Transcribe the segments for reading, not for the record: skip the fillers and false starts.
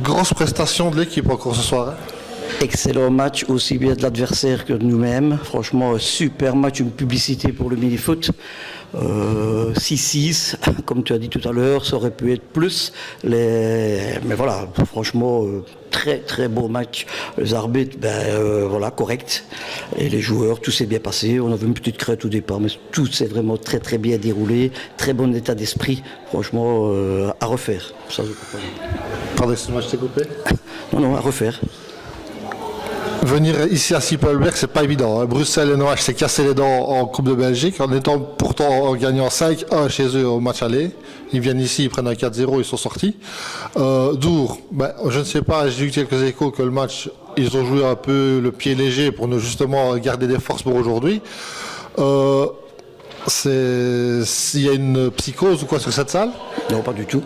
grosse prestation de l'équipe encore ce soir. Excellent match, aussi bien de l'adversaire que de nous-mêmes. Franchement, super match, une publicité pour le mini-foot. 6-6, comme tu as dit tout à l'heure, ça aurait pu être plus. Mais voilà, franchement, très très beau match. Les arbitres, voilà, correct. Et les joueurs, tout s'est bien passé. On avait une petite crête au départ, mais tout s'est vraiment très très bien déroulé. Très bon état d'esprit, franchement, à refaire. Ça, Pardon, excuse-moi, je t'ai coupé. Non, à refaire. Venir ici à Sipelberg, c'est pas évident. Bruxelles et Noach s'est cassé les dents en Coupe de Belgique, en gagnant 5-1 chez eux au match aller. Ils viennent ici, ils prennent un 4-0, ils sont sortis. Dour, je ne sais pas, j'ai eu quelques échos que le match, ils ont joué un peu le pied léger pour justement garder des forces pour aujourd'hui. S'il y a une psychose ou quoi sur cette salle? Non, pas du tout.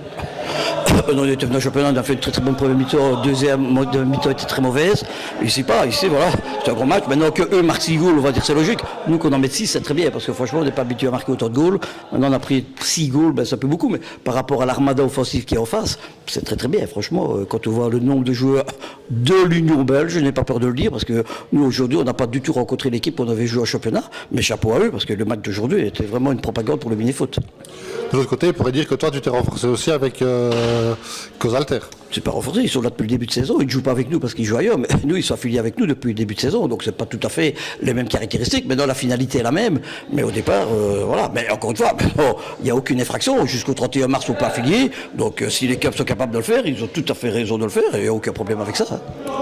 On était venu au championnat, on a fait une très très bonne première mi-temps, deuxième mi-temps était très mauvaise. Ici, voilà, c'est un gros match. Maintenant qu'eux marquent 6 goals, on va dire c'est logique. Nous qu'on en met 6, c'est très bien, parce que franchement, on n'est pas habitué à marquer autant de goals. Maintenant, on a pris 6 goals, ça peut beaucoup, mais par rapport à l'armada offensive qui est en face, c'est très très bien. Franchement, quand on voit le nombre de joueurs de l'Union belge, je n'ai pas peur de le dire, parce que nous, aujourd'hui, on n'a pas du tout rencontré l'équipe qu'on avait joué au championnat, mais chapeau à eux, parce que le match d'aujourd'hui était vraiment une propagande pour le mini-foot. De l'autre côté, on pourrait dire que toi, tu t'es renforcé aussi avec Causalter. C'est pas renforcé, ils sont là depuis le début de saison, ils ne jouent pas avec nous parce qu'ils jouent ailleurs, mais nous ils sont affiliés avec nous depuis le début de saison, donc c'est pas tout à fait les mêmes caractéristiques, mais dans la finalité est la même, mais au départ, voilà, mais encore une fois, il n'y a aucune infraction, jusqu'au 31 mars ils ne sont pas affiliés, donc si les clubs sont capables de le faire, ils ont tout à fait raison de le faire, et il n'y a aucun problème avec ça.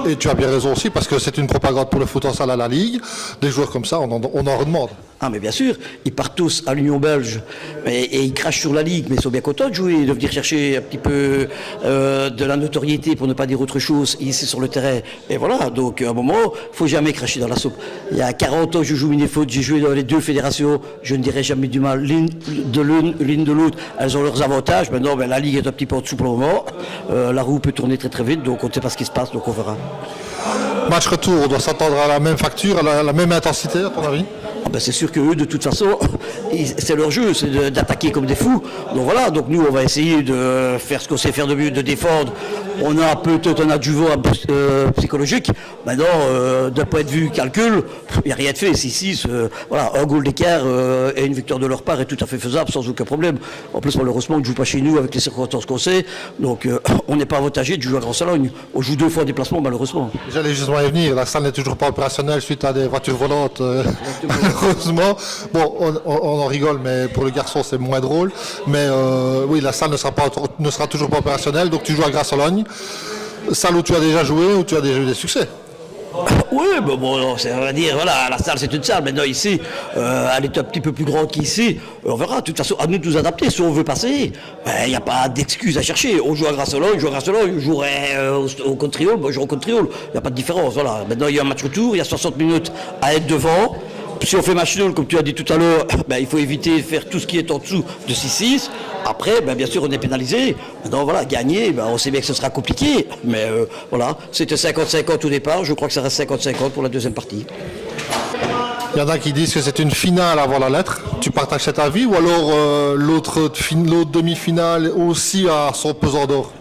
Et tu as bien raison aussi, parce que c'est une propagande pour le foot en salle à la Ligue, des joueurs comme ça, on en redemande. Ah mais bien sûr, ils partent tous à l'Union belge et ils crachent sur la Ligue, mais ils sont bien contents de jouer, de venir chercher un petit peu de la notoriété, pour ne pas dire autre chose, ici sur le terrain. Et voilà, donc à un moment, il ne faut jamais cracher dans la soupe. Il y a 40 ans, je joue mini-foot, j'ai joué dans les deux fédérations, je ne dirais jamais du mal, l'une de l'autre, elles ont leurs avantages. Maintenant, la Ligue est un petit peu en dessous pour le moment, la roue peut tourner très très vite, donc on ne sait pas ce qui se passe, donc on verra. Match retour, on doit s'attendre à la même facture, à la même intensité, à ton avis? C'est sûr qu'eux, de toute façon, c'est leur jeu, c'est d'attaquer comme des fous. Donc voilà, donc nous, on va essayer de faire ce qu'on sait faire de mieux, de défendre. On a peut-être un adjuvant psychologique. Maintenant, d'un point de vue calcul, il n'y a rien de fait. 6-6, voilà, un goal d'écart et une victoire de leur part est tout à fait faisable, sans aucun problème. En plus, malheureusement, on ne joue pas chez nous avec les circonstances qu'on sait. Donc, on n'est pas avantagé de jouer à Grand-Sologne. On joue 2 fois en déplacement, malheureusement. J'allais justement y venir. La salle n'est toujours pas opérationnelle suite à des voitures volantes. Malheureusement, bon, on en rigole, mais pour le garçon, c'est moins drôle. Mais oui, la salle ne sera toujours pas opérationnelle, donc tu joues à Grasse-Sologne. Salle où tu as déjà joué, où tu as déjà eu des succès. Oui, mais bon, on va dire, voilà, la salle c'est une salle, maintenant ici, elle est un petit peu plus grande qu'ici, on verra, de toute façon, à nous de nous adapter, si on veut passer, il n'y a pas d'excuse à chercher, on joue à Grasse-Sologne, je jouerai au Contriol, moi je joue au Contriol, il n'y a pas de différence, voilà, maintenant il y a un match retour, il y a 60 minutes à être devant. Si on fait match nul, comme tu as dit tout à l'heure, il faut éviter de faire tout ce qui est en dessous de 6-6. Après, bien sûr, on est pénalisé. Maintenant, voilà, gagner, on sait bien que ce sera compliqué. Mais voilà, c'était 50-50 au départ. Je crois que ça reste 50-50 pour la deuxième partie. Il y en a qui disent que c'est une finale avant la lettre. Tu partages cet avis ou alors l'autre demi-finale aussi a son pesant d'or?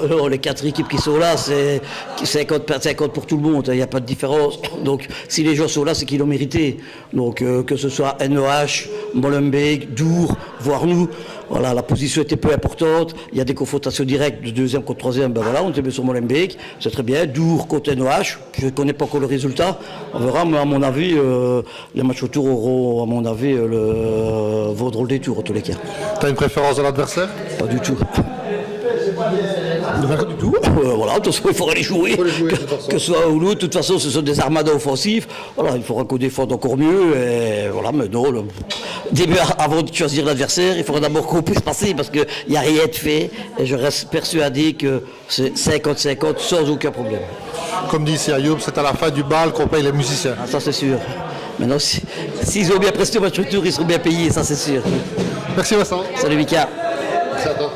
Alors, les 4 équipes qui sont là, c'est 50-50 pour tout le monde, il n'y a pas de différence. Donc, si les joueurs sont là, c'est qu'ils l'ont mérité. Donc, que ce soit NOH, Molenbeek, Dour, voire nous, voilà, la position était peu importante. Il y a des confrontations directes de deuxième contre troisième, voilà, on était mis sur Molenbeek, c'est très bien. Dour contre NOH, je ne connais pas encore le résultat, on verra, mais à mon avis, les matchs autour auront, à mon avis, vaudront le détour en tous les cas. Tu as une préférence de l'adversaire? Pas du tout. Pas du tout. Voilà, de toute façon, il faudra les jouer. Que ce soit ou l'autre, de toute façon, ce sont des armadas offensifs. Voilà, il faudra qu'on défende encore mieux. Et voilà, mais non, avant de choisir l'adversaire, il faudra d'abord qu'on puisse passer parce qu'il n'y a rien de fait. Et je reste persuadé que c'est 50-50 sans aucun problème. Comme dit ici Ayoub, c'est à la fin du bal qu'on paye les musiciens. Ah, ça, c'est sûr. Maintenant, s'ils ont bien presté au match retour, ils seront bien payés, ça, c'est sûr. Merci Vincent. Salut Mika. Merci à toi.